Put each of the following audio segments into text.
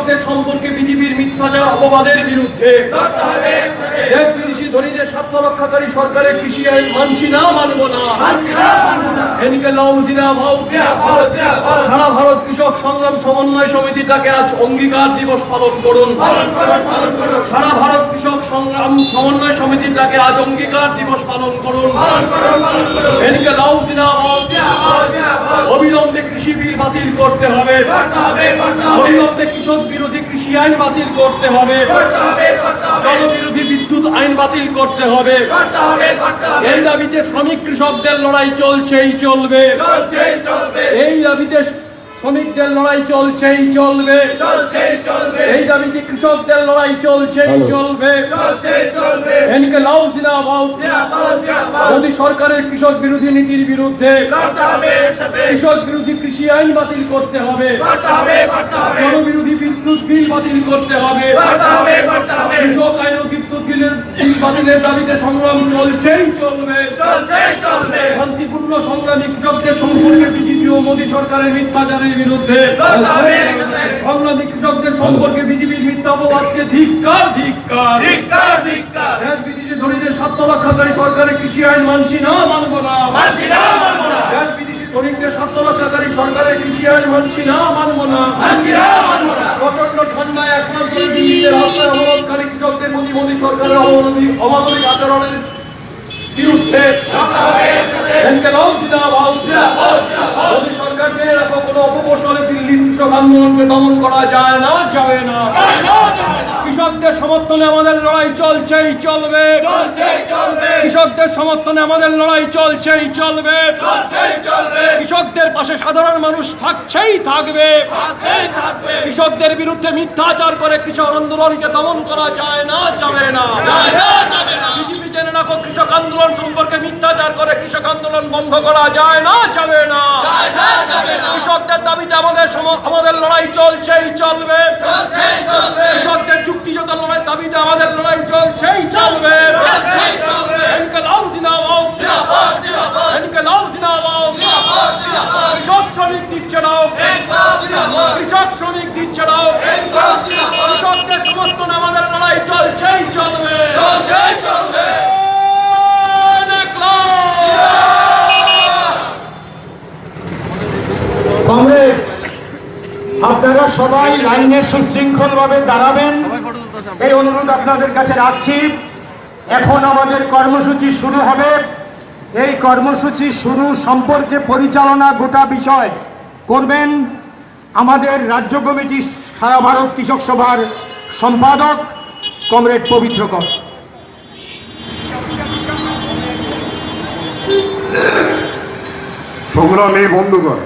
কৃষকদের সম্পর্কে বিজেপির মিথ্যাচার অপবাদের বিরুদ্ধে দেশ বিদেশি ধনীদের স্বার্থ রক্ষাকারী সরকারের কৃষি আইন মানছি না, মানব না। এদিকে সারা ভারত কৃষক সংগ্রাম সমন্বয় সমিতিটাকে আজ অঙ্গীকার দিবস পালন করুন। সারা ভারত কৃষক সংগ্রাম সমন্বয় সমিতিটাকে আজ অঙ্গীকার দিবস পালন করুন। এদিকে অবিলম্বে কৃষি বিল বাতিল করতে হবে, অবিলম্বে কৃষক বিরোধী কৃষি আইন বাতিল করতে হবে, জনবিরোধী বিদ্যুৎ আইন বাতিল করতে হবে। এই দাবিতে শ্রমিক কৃষকদের লড়াই চলছেই চলবে, এই দাবিতে শ্রমিকদের লড়াই চলছেই চলবে, এই দাবিতে কৃষকদের লড়াই চলছেই চলবে। মোদী সরকারের কৃষক বিরোধী নীতির বিরুদ্ধে কৃষক বিরোধী কৃষি আইন বাতিল করতে হবে, জনবিরোধী বিদ্যুৎ বিল বাতিল করতে হবে। কৃষক আইন ও বিদ্যুৎ বিল বাতিলের দাবিতে সংগ্রাম চলছেই চলবে। শান্তিপূর্ণ সংগ্রামী কৃষকদের সম্পর্কে বিজেপি ও মোদী সরকারের মিথ্যাচারের বিরুদ্ধে, সংগ্রামী কৃষকদের সম্পর্কে বিজেপির মিথ্যা অপবাদকে ধিক্কার ধিক্কার। দেশ বিদেশি ধনীদের স্বার্থ রক্ষাকারী সরকারের কৃষি আইন মানছি না, মানব না। দেশ বিদেশি ধনীদের স্বার্থ রক্ষাকারী সরকারের কৃষি আইন মানছি না, মানব না। প্রচন্ড ঠান্ডায় একমাত্র দিল্লিতে রাস্তায় অবরোধকারী কৃষকদের মোদী সরকারের অমানবিক আচরণের বিরুদ্ধে মোদী সরকারকে কোনো অপকৌশলে দিল্লির কৃষক আন্দোলনকে দমন করা যায় না, যাবে না। কৃষকদের সমর্থনে আমাদের লড়াই চলছেই চলবে, কৃষকদের সমর্থনে আমাদের লড়াই চলছেই চলবে। কৃষকদের পাশে সাধারণ মানুষ থাকছেই থাকবে। কৃষকদের বিরুদ্ধে মিথ্যাচার করে কৃষক আন্দোলনকে দমন করা যায় না, যাবে না। বিজেপি জেনে রাখো, কৃষক আন্দোলন সম্পর্কে মিথ্যাচার করে কৃষক আন্দোলন বন্ধ করা যায় না, যাবে না। কৃষকদের দাবিতে আমাদের লড়াই চলছেই চলবে, কৃষকদের যুক্তিযুক্ত লড়াই দাবিতে আমাদের লড়াই চলছেই চলবে। কৃষক শ্রমিক দিচ্ছে না, কৃষক শ্রমিক দিচ্ছে না, কৃষকদের সমর্থনে আমাদের লড়াই চলছেই চলবে। কংগ্রেস, আপনারা সবাই লাইনে সুশৃঙ্খল ভাবে দাঁড়াবেন, এই অনুরোধ আপনাদের কাছে রাখছি। এখন আমাদের কর্মসূচি শুরু হবে। এই কর্মসূচি শুরু সম্পর্কে পরিচালনা গোটা বিষয় করবেন আমাদের রাজ্য কমিটি সারা ভারত কৃষক সভার সম্পাদক কমরেড পবিত্র কর। সংগ্রামী বন্ধুগণ,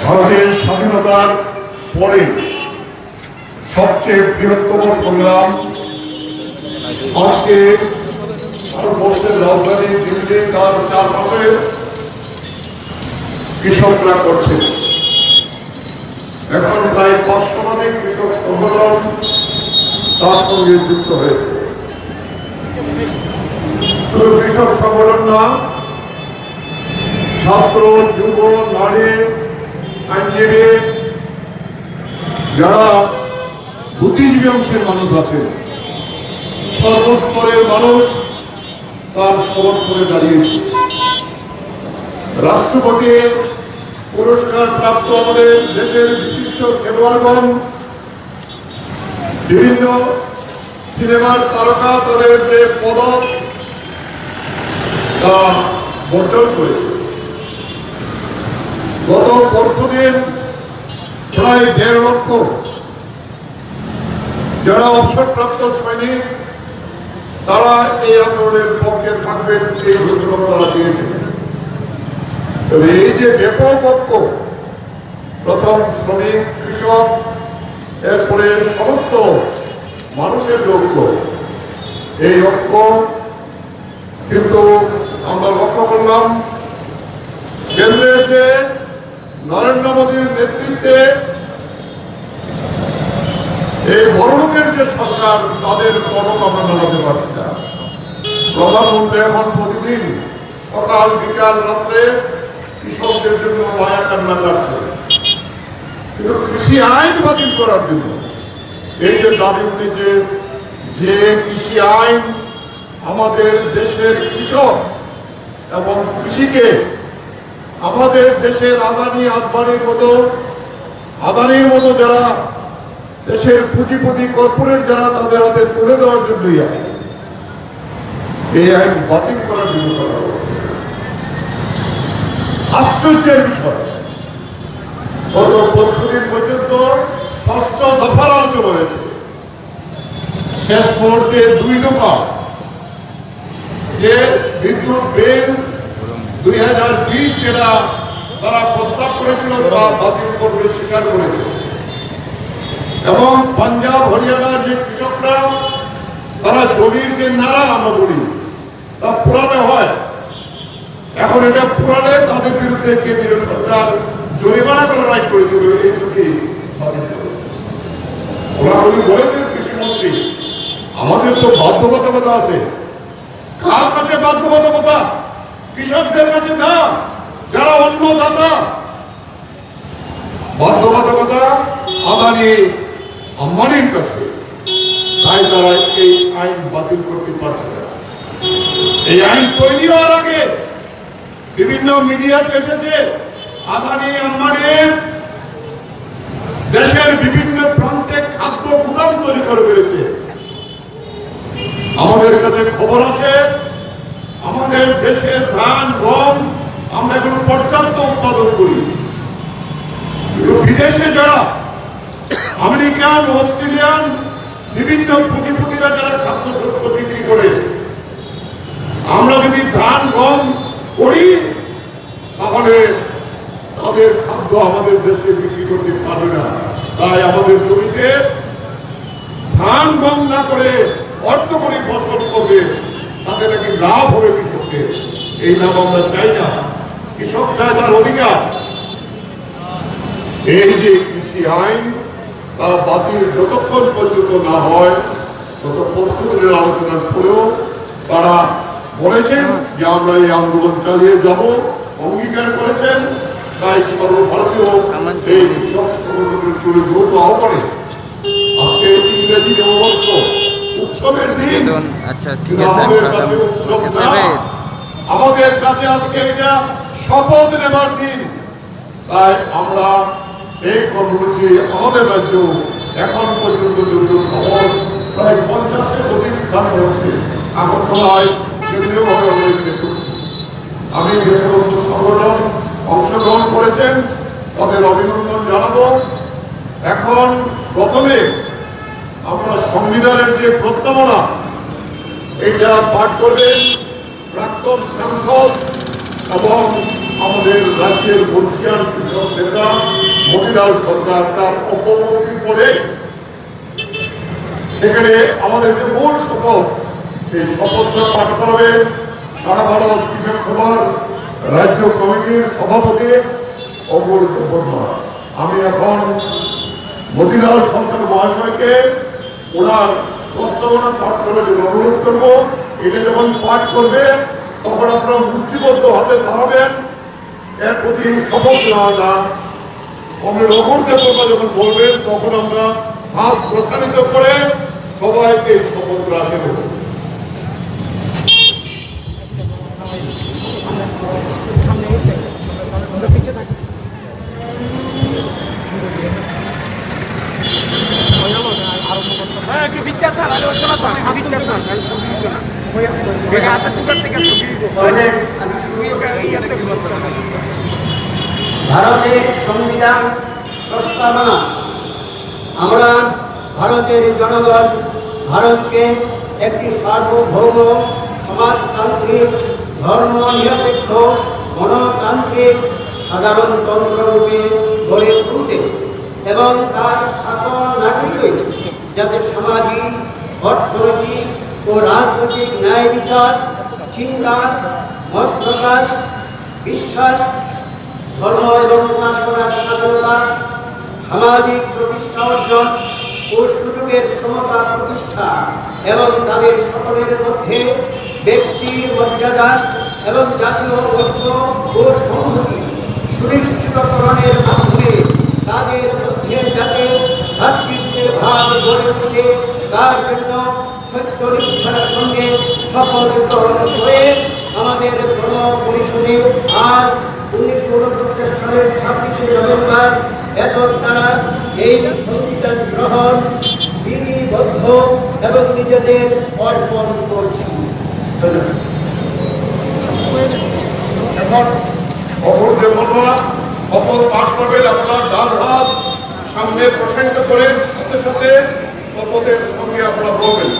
ভারতের স্বাধীনতার পরে সবচেয়ে বৃহত্তম সংগ্রাম আজকে ভারতবর্ষের রাজধানী দিল্লি তার চারপাশে কৃষকরা করছে। এখন প্রায় 500 শতাধিক কৃষক সংগঠন তার সঙ্গে যুক্ত হয়েছে। শুধু কৃষক সংগঠন না, ছাত্র, যুব, নারী, আইনজীবী, যারা বুদ্ধিজীবী অংশের মানুষ আছে, সর্বস্তরের মানুষ তার সমর্থনে দাঁড়িয়েছে। রাষ্ট্রপতি পুরস্কার প্রাপ্ত আমাদের দেশের বিশিষ্ট খেলোয়াড়গণ, বিভিন্ন সিনেমার তারকা তাদের যে পদক তা বর্জন করেছে। গত পরশুদিন প্রায় 1.5 লক্ষ যারা অবসরপ্রাপ্ত সৈনিক, তারা এই আন্দোলনের পক্ষে থাকবেন এই ঘোষণা তারা দিয়েছে। তবে এই যে ব্যাপক ঐক্য, প্রথম শ্রমিক, কৃষক, এরপরে সমস্ত মানুষের ঐক্য, এই ঐক্য কিন্তু আমরা লক্ষ্য করলাম কেন্দ্রের যে নরেন্দ্র মোদীর নেতৃত্বে এই বড়লোকের যে সরকার, তাদের কলম আমরা নামাতে পারছি না। প্রধানমন্ত্রী এখন প্রতিদিন সকাল বিকাল রাত্রে কৃষকদের জন্য মায়া কান্না কাটছে। কিন্তু কৃষি আইন বাতিল করার জন্য এই যে দাবি উঠেছে যে কৃষি আইন আমাদের দেশের কৃষক এবং কৃষিকে আমাদের দেশের আদানির মতো যারা দেশের পুঁজিপতি কর্পোরেট যারা তাদের হাতে তুলে দেওয়ার জন্যই আইন, এই আইন বাতিল করার জন্য করা হয়েছে। আশ্চর্যের বিষয়, গত পরশুদিন পর্যন্ত ৬ষ্ঠ দফার আলোচনা হয়েছে। শেষ মুহূর্তে ২ দফা যে বিদ্যুৎ বিল ২০২০ যেটা তারা প্রস্তাব করেছিল তা বাতিল করবে স্বীকার করেছে, এবং পাঞ্জাব হরিয়ানার যে কৃষকরা তারা জমির যে নাড়া আমরা বলি তা পুরানো হয়, এখন এটা পুরালে তাদের বিরুদ্ধে কেন্দ্রীয় সরকার জরিমানা করার রাইট করে দিল। এই দুটি ওরা বলেছেন কৃষিমন্ত্রী আমাদের তো বাধ্যবাধকতা আছে। কার কাছে বাধ্যবাধকতা? কৃষকদের কাছে না, যারা অন্নদাতা। বাধ্যবাধকতা আদানি আম্বানির কাছে, তাই তারা এই আইন বাতিল করতে পারছে না। এই আইন তৈরি হওয়ার আগে বিভিন্ন মিডিয়াতে এসেছে আদানি আম্বানির দেশের বিভিন্ন প্রান্তে খাদ্য গুদাম তৈরি করে ফেলেছে। আমাদের কাছে খবর আছে আমাদের দেশের ধান গম আমরা এখন পর্যাপ্ত উৎপাদন করি, কিন্তু বিদেশে যারা আমেরিকান অস্ট্রেলিয়ান বিভিন্ন পুঁজিপতিরা যারা খাদ্যশস্য বিক্রি করে, আমরা যদি ধান গম করি তাহলে তাদের খাদ্য আমাদের দেশে বিক্রি করতে পারবে না। তাই আমাদের জমিতে ধান গম না করে অর্থকরী ফসল করবে, তাদের নাকি লাভ হবে কৃষকদের। এই লাভ আমরা চাই না, কৃষক চায় তার অধিকার। এই যে কৃষি আইন তা বাতিল যতক্ষণ পর্যন্ত না হয়, তত পরশুদিনের আলোচনার পরেও তারা বলেছেন যে আমরা এই আন্দোলন চালিয়ে যাব, অঙ্গীকার করেছেন। তাই সর্বভারতীয় এই কৃষক সংগঠনের দ্রুত আহ্বানে আজকে ইংরেজি নববর্ষ উৎসবের দিন, আমাদের কাছে উৎসব না, আমাদের কাছে আজকে এটা শপথ নেবার দিন। তাই আমরা এই কর্মসূচি আমাদের রাজ্য এখন পর্যন্ত খবর প্রায় 50-এর অধিক স্থানে হচ্ছে। আগরতলায় কেন্দ্রীয়ভাবে আমরা এখানে করছি। আমি যে সমস্ত সংগঠন অংশগ্রহণ করেছেন তাদের অভিনন্দন জানাবো। এখন প্রথমে আমরা সংবিধানের যে প্রস্তাবনা এটা পাঠ করবেন প্রাক্তন সাংসদ এবং আমাদের রাজ্যের বর্ষিয়ান কৃষক নেতা মতিলাল সরকার। তার অপমন্ত্রী পড়ে সেখানে আমাদের যে মূল শপথ, এই শপথটা পাঠ করাবেন সারা ভারত কৃষক সভার রাজ্য কমিটির সভাপতি অমৃত বর্মা। আমি এখন মতিলাল সরকার মহাশয়কে ওনার প্রস্তাবনা পাঠ করার জন্য অনুরোধ করবো। এটা যখন পাঠ করবে তখন আপনারা মুষ্টিবদ্ধ হাতে দাঁড়াবেন, এর প্রতি শপথ নেওয়া না। অমৃত বর্মা যখন বলবেন তখন আমরা হাত প্রসারিত করে সবাইকে শপথ রাখতে দেব। ভারতের সংবিধান প্রস্তাবনা। আমরা ভারতের জনগণ ভারতকে একটি সার্বভৌম সমাজতান্ত্রিক ধর্মনিরপেক্ষ গণতান্ত্রিক সাধারণতন্ত্র রূপে গড়ে তুলতে এবং তার সকল নাগরিক যাতে সামাজিক, অর্থনৈতিক ও রাজনৈতিক ন্যায় বিচার, চিন্তা, মত প্রকাশ, বিশ্বাস, ধর্ম এবং উপাসনার স্বাধীনতা, সামাজিক প্রতিষ্ঠা অর্জন ও সুযোগের সমতা প্রতিষ্ঠা এবং তাদের সকলের মধ্যে ব্যক্তির মর্যাদা এবং জাতীয় ঐক্য ও সংহতি সুনিশ্চিতকরণের মাধ্যমে তাদের শপথ গ্রহণ করে আমাদের গণ পরিষদে আজ 1949 সালের 26শে নভেম্বর এতদ দ্বারা এই সংবিধান গ্রহণ বিধিবদ্ধ এবং নিজেদের অর্পণ করছি। এখন অপরদের বলবা শপথ পাঠ করবেন আপনার ডান হাত সামনে প্রসারিত করে সাথে সাথে শপথের সঙ্গে আপনারা বলবেন।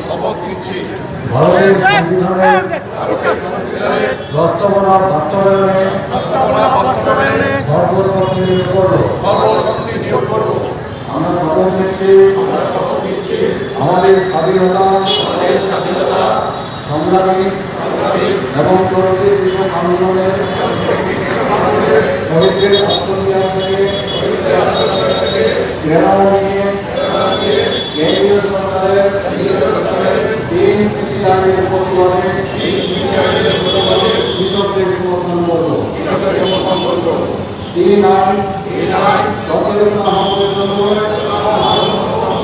শপথ নিচ্ছি ভারতের সংবিধানের ভারতের সংবিধানের বাস্তবায়নে সর্বশক্তি নিয়োগ করব। আমরা শপথ নিচ্ছি আমাদের স্বাধীনতা সংগ্রামী এবং চলতি কৃষক আন্দোলনের শহীদদের আত্মত্যাগ থেকে প্রেরণা নিয়ে কেন্দ্রীয় সরকারের 3 কৃষি আইনের প্রতিবাদে কৃষকদের সমর্থন করব। 3 আইন সচেতন আহ্বানের জন্য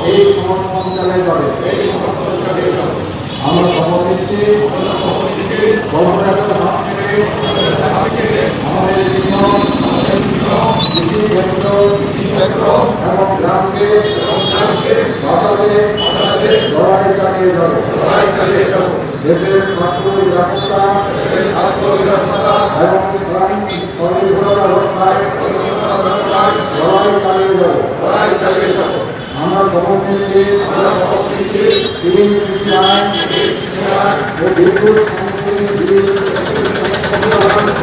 এই সমর্থন চালিয়ে যাবে। আমরা শপথ নিচ্ছি গণতন্ত্রের হাত থেকে আমাদের কৃষি ক্ষেত্র এবং গ্রামকে বাঁচাতে লড়াই চালিয়ে যাবে। দেশের স্বাস্থ্য নিরাপত্তা এবং স্বনির্ভরতা রক্ষায় লড়াই চালিয়ে যাবে। আমরা শপথ নিচ্ছি 3 কৃষি আইন ও বিদ্যুৎ সংশোধনী বিল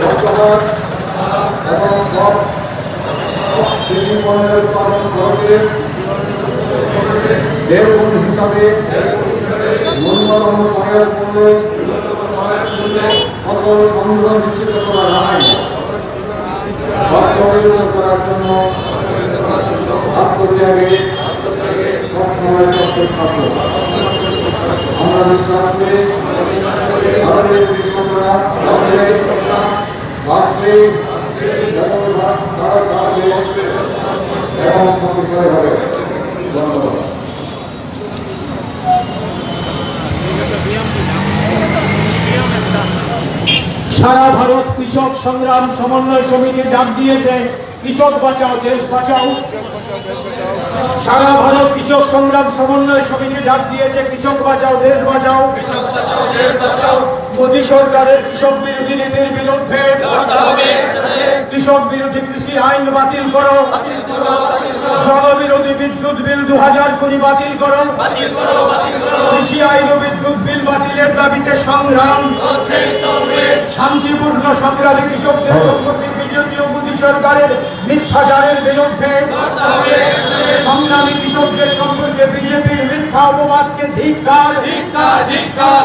বর্তমান এবং সব কৃষি পণ্যের উৎপাদন খরচে দেড়গুণ হিসাবে ন্যূনতম সহায়ক মূল্যে ফসল সংগ্রহ নিশ্চিত করা যায় বাস্তবায়ন করার জন্য আত্মত্যাগে সবসময় তৎপর থাকবো। আমরা বিশ্বাস করি আমাদের কৃষকরা বাঁচবে এবং শক্তিশালী হবে। ধন্যবাদ। সারা ভারত কৃষক সংগ্রাম সমন্বয় সমিতি ডাক দিয়েছে কৃষক বাঁচাও দেশ বাঁচাও। সারা ভারত কৃষক সংগ্রাম সমন্বয় সমিতি ডাক দিয়েছে কৃষক বাঁচাও দেশ বাঁচাও। মোদী সরকারের কৃষক বিরোধী নীতির বিরুদ্ধে কৃষক বিরোধী কৃষি আইন বাতিল করো, জনবিরোধী বিদ্যুৎ বিল 2020 বাতিল করো, কৃষি আইন ও বিদ্যুৎ বিল বাতিলের দাবিতে সংগ্রাম। শান্তিপূর্ণ সংগ্রামী কৃষকদের সম্পর্কে বিজেপি ও মোদী সরকারের মিথ্যাচারের বিরুদ্ধে, সংগ্রামী কৃষকদের সম্পর্কে বিজেপির মিথ্যা অপবাদকে ধিক্কার।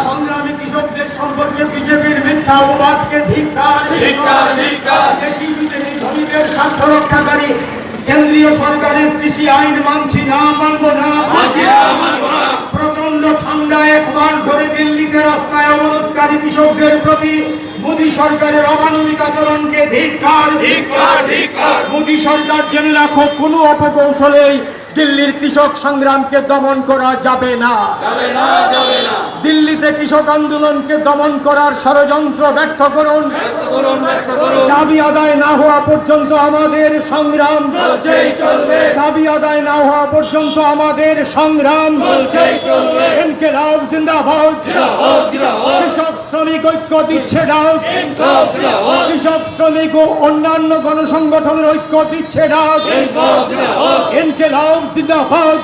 সংগ্রামী কৃষকদের সম্পর্কে বিজেপির মিথ্যা অপবাদকে ধিক্কার। দেশি বিদেশি ধনীদের স্বার্থ রক্ষাকারী কেন্দ্রীয় সরকারের কৃষি আইন মানছি না, মানব না। প্রচন্ড ঠান্ডায় 1 মাস ধরে দিল্লিতে রাস্তায় অবরোধকারী কৃষকদের প্রতি মোদী সরকারের অমানবিক আচরণকে ধিক্কার। মোদী সরকার জেনে রাখো, কোনো অপকৌশলেই দিল্লির কৃষক সংগ্রামকে দমন করা যাবে না। দিল্লিতে কৃষক আন্দোলনকে দমন করার ষড়যন্ত্র ব্যর্থ করুন। দাবি আদায় না হওয়া পর্যন্ত আমাদের সংগ্রাম চলবে। দাবি আদায় না হওয়া পর্যন্ত আমাদের সংগ্রাম চলবে। ইনকিলাব জিন্দাবাদ। কৃষক শ্রমিক ঐক্য দিচ্ছে ডাক। কৃষক শ্রমিক ও অন্যান্য গণসংগঠনের ঐক্য দিচ্ছে ডাক। ইনকিলাব জিন্দাবাদ।